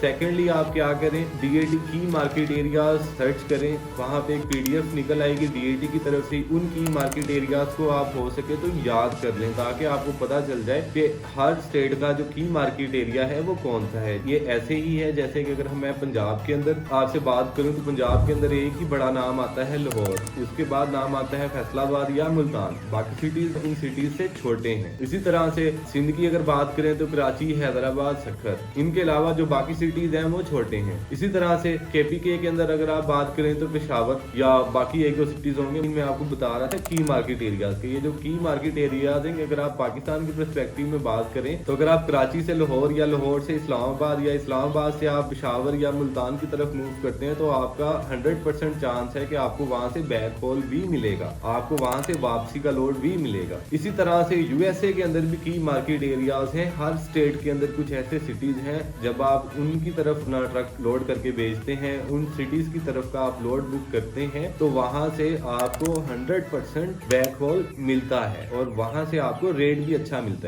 Secondly आप क्या करें, DAT की मार्केट एरियाज सर्च करें, वहाँ पे एक PDF निकल आएगी DAT की तरफ से। उन की मार्केट एरियाज को आप हो सके तो याद कर लें, ताकि आपको पता चल जाए कि हर स्टेट का जो की मार्केट एरिया है वो कौन सा है। ये ऐसे ही है जैसे कि अगर मैं पंजाब के अंदर आपसे बात करूँ तो पंजाब के अंदर एक ही बड़ा नाम आता है लाहौर, उसके बाद नाम आता है फैसलाबाद या मुल्तान, बाकी सिटीज इन सिटीज से छोटे हैं। इसी तरह से सिंध की अगर बात करें तो कराची, हैदराबाद, सक्खर, इनके अलावा जो बाकी सिटीज हैं वो छोटे हैं। इसी तरह से KPK के अंदर अगर आप बात करें तो पेशावर या बाकी एक दो सिटीज होंगे, मैं आपको बता रहा था की मार्केट एरियाज के। ये जो की मार्केट एरियाज हैं, अगर आप पाकिस्तान के पर्सपेक्टिव में बात करें तो अगर आप कराची से लाहौर या लाहौर से इस्लामाबाद या इस्लामाबाद से आप पेशावर या मुल्तान की तरफ मूव करते हैं तो आपका 100% चांस है कि आपको वहां से बैक होल भी मिलेगा, आपको वहां से वापसी का लोड भी मिलेगा। इसी तरह से USA के अंदर भी की मार्केट एरियाज हैं। हर स्टेट के अंदर कुछ ऐसे सिटीज हैं, जब आप उनकी तरफ अपना ट्रक लोड करके भेजते हैं, उन सिटीज की तरफ का आप लोड बुक करते हैं, तो वहां से आपको 100% बैक होल मिलता है और वहां से आपको रेट भी अच्छा मिलता है।